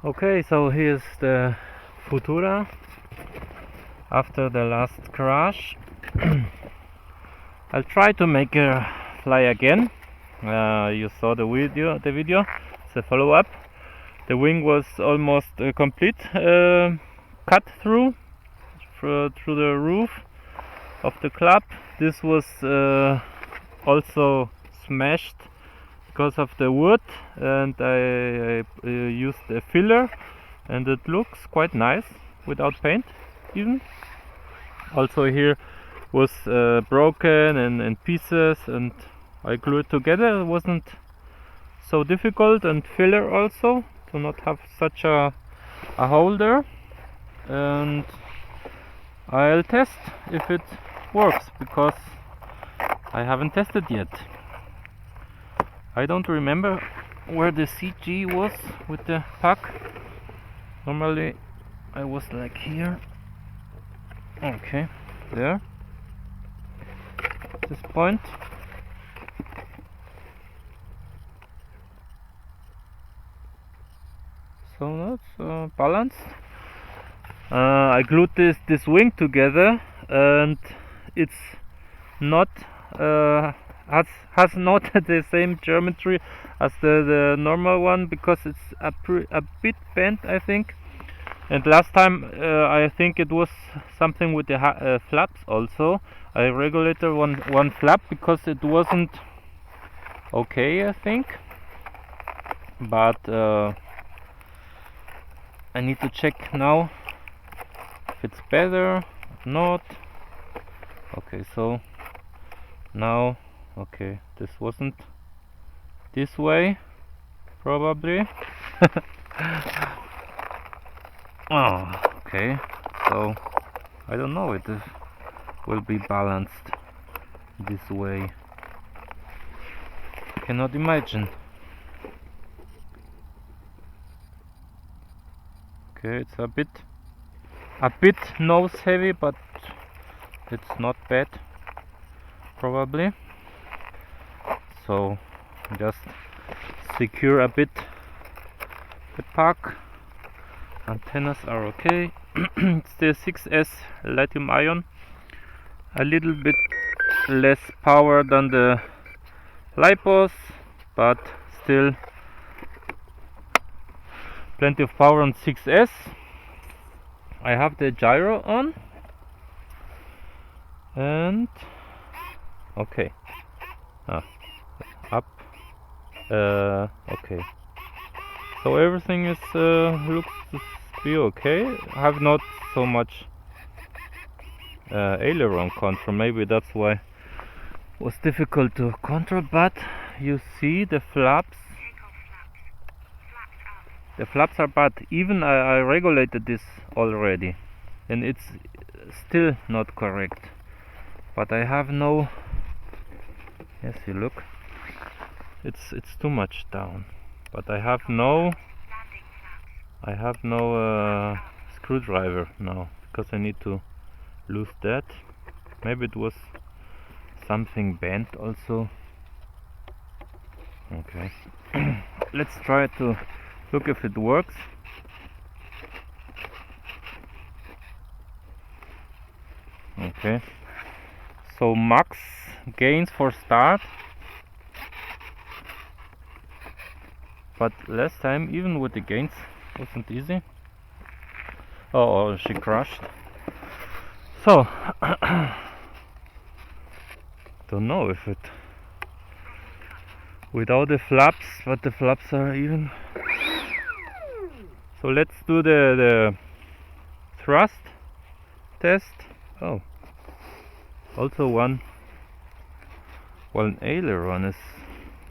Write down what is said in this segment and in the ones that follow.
Okay, so here's the Futura after the last crash. I'll try to make her fly again. You saw the video. It's a follow-up. The wing was almost complete, cut through the roof of the club. This was also smashed because of the wood, and I used a filler, and it looks quite nice without paint even. Also here was broken and in pieces, and I glued it together. It wasn't so difficult, and filler also to not have such a hole there. And I'll test if it works, because I haven't tested yet. I don't remember where the CG was with the pack. Normally I was like here. Okay, there. This point. So that's balanced. I glued this wing together, and it's not has not the same geometry as the normal one, because it's a bit bent, I think. And last time I think it was something with the flaps also. I regulated one flap because it wasn't okay, I think. But I need to check now if it's better or not. Okay, so now, okay, this wasn't this way, probably. Oh, okay, so I don't know if it will be balanced this way. Cannot imagine. Okay, it's a bit nose heavy, but it's not bad, probably. So just secure a bit the pack. Antennas are okay. It's the 6S lithium ion, a little bit less power than the lipos, but still plenty of power on 6S. I have the gyro on, and okay, up, okay, so everything is looks to be okay. I have not so much aileron control, maybe that's why it was difficult to control, but you see the flaps. The flaps are bad. Even I regulated this already, and it's still not correct. But I have no. Yes, you look. It's too much down. But I have no. I have no screwdriver now, because I need to lose that. Maybe it was something bent also. Okay. Let's try to look if it works. Okay, so max gains for start, but last time even with the gains wasn't easy. Oh, she crashed. So don't know if it without the flaps, but the flaps are even. So let's do the thrust test. Oh, also one aileron is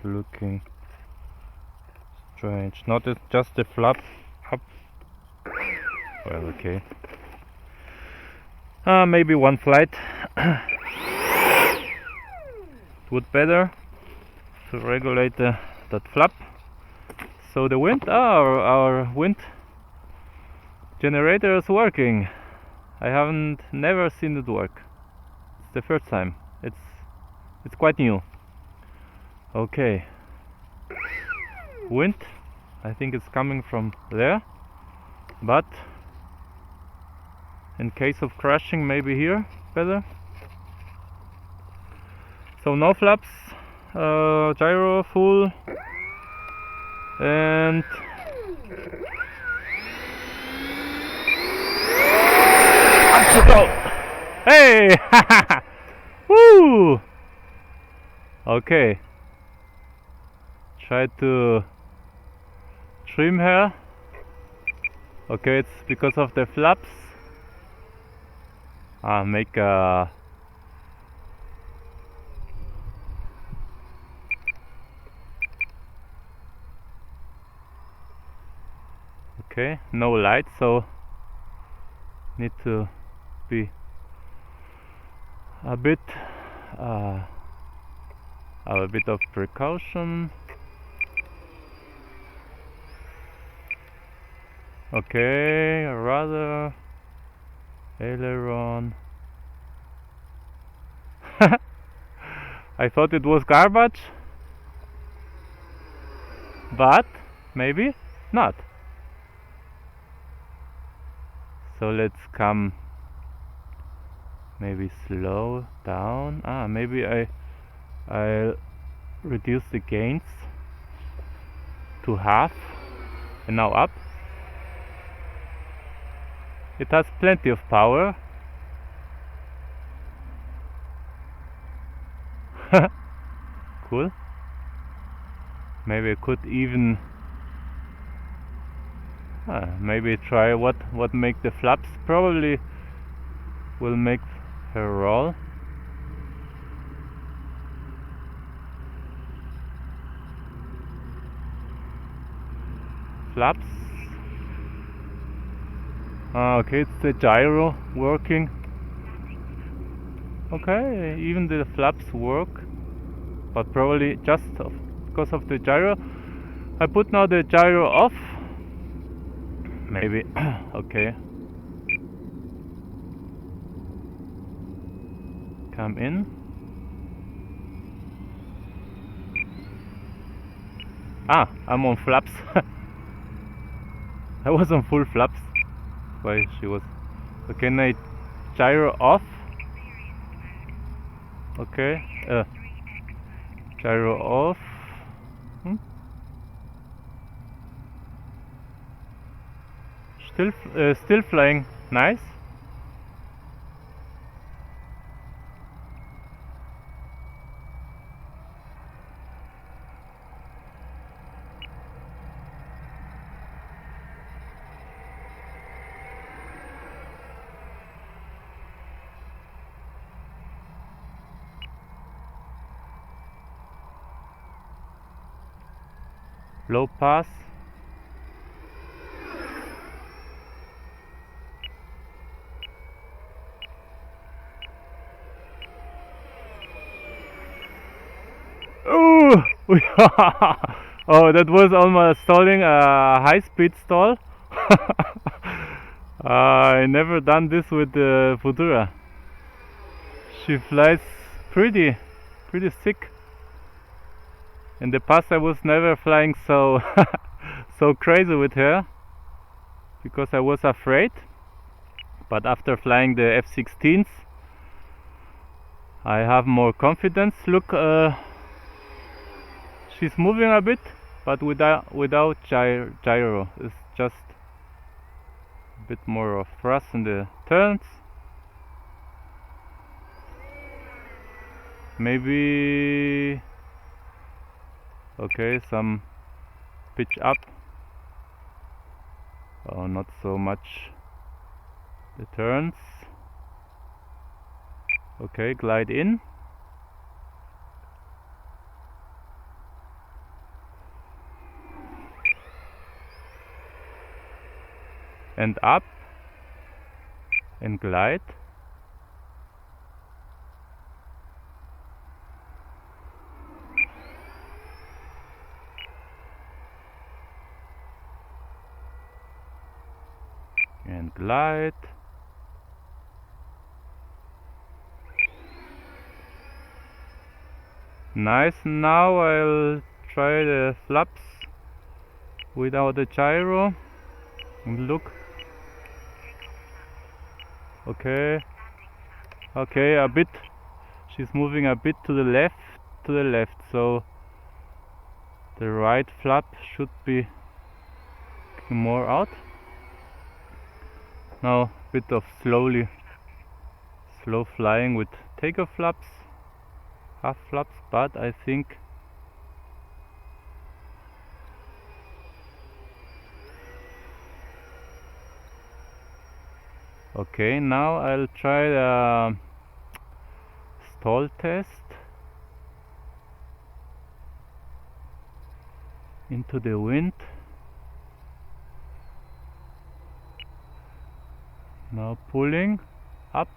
looking strange. Not just the flap up. Well, okay. Maybe one flight would better to regulate that flap. So the wind, our wind generator is working. I haven't never seen it work. It's the first time. It's quite new. Okay. Wind, I think it's coming from there. but in case of crashing, maybe here better. So no flaps, gyro full, and up to go. Hey! Woo! Okay. Try to trim here. Okay, it's because of the flaps. Make a okay, no light, so need to be a bit of precaution. Okay, rudder, aileron. I thought it was garbage, but maybe not. So let's come maybe slow down. Maybe I'll reduce the gains to half, and now up. It has plenty of power. Cool. Maybe I could even maybe try what make the flaps. Probably will make her roll. Flaps. Okay, it's the gyro working. Okay, even the flaps work, but probably just because of the gyro. I put now the gyro off. Maybe. Okay. Come in. I'm on flaps. I was on full flaps. Why she was. Okay, now gyro off. Okay. Gyro off. Still flying. Nice. Low pass. Oh, oh, that was almost stalling, a high-speed stall. I never done this with the Futura. She flies pretty sick. In the past I was never flying so so crazy with her because I was afraid. But after flying the F-16s, I have more confidence. Look, she's moving a bit, but without gyro. It's just a bit more of thrust in the turns. Maybe okay, some pitch up. Oh, not so much the turns. Okay, glide in. And up. And glide. And glide. Nice. Now I'll try the flaps without the gyro. And look, Okay. Okay, a bit. She's moving a bit to the left, so the right flap should be more out. Now a bit of slow flying with takeoff flaps, half flaps, but I think okay, now I'll try the stall test into the wind. Now pulling up,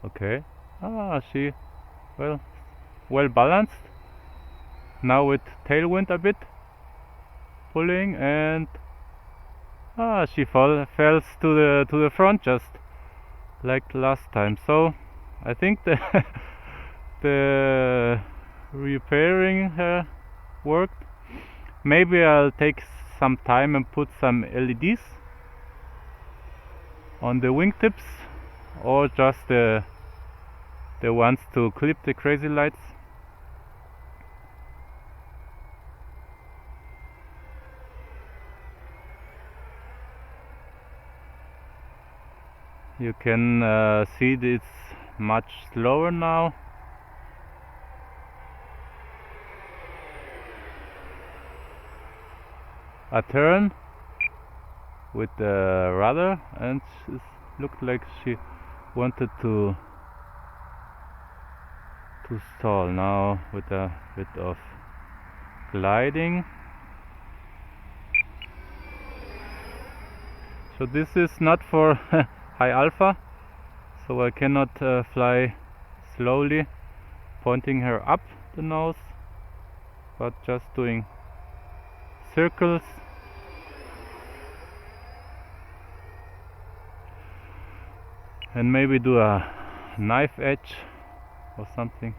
okay. She well balanced. Now with tailwind a bit, pulling, and she falls to the front just like last time. So I think the the repairing her worked. Maybe I'll take some time and put some LEDs on the wingtips, or just the ones to clip the crazy lights. You can see it's much slower now. A turn with the rudder, and it looked like she wanted to stall. Now with a bit of gliding. So this is not for high alpha, so I cannot fly slowly, pointing her up the nose, but just doing circles. And maybe do a knife edge or something.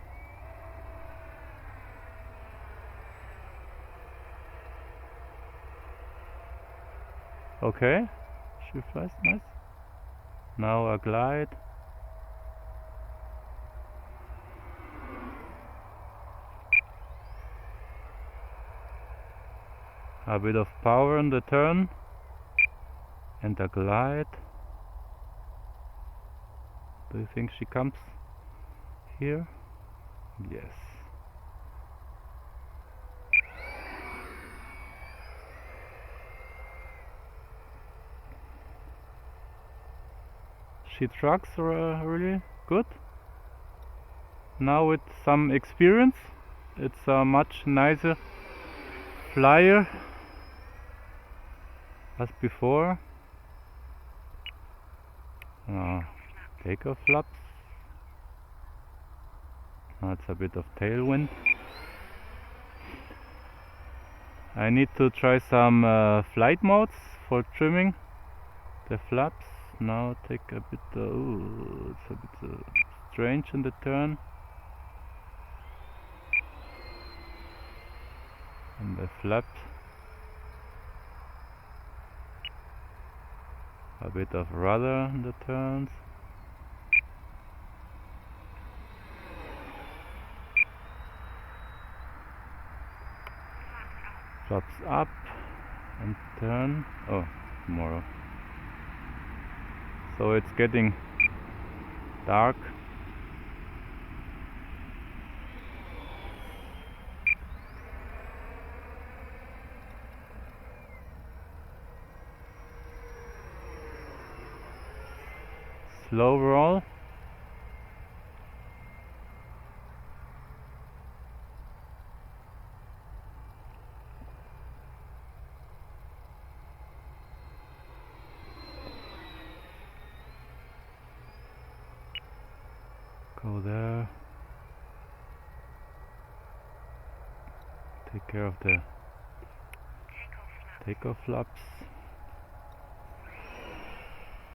Okay, she flies nice. Now a glide. A bit of power in the turn and a glide. Do you think she comes here? Yes. She trucks really good. Now with some experience, it's a much nicer flyer as before. Takeoff flaps. Now it's a bit of tailwind. I need to try some flight modes for trimming the flaps. Now take a bit, it's a bit strange in the turn. And the flap. A bit of rudder in the turns. Flaps up and turn. Oh, tomorrow. So it's getting dark. Slow roll. Go there. Take care of the takeoff flaps.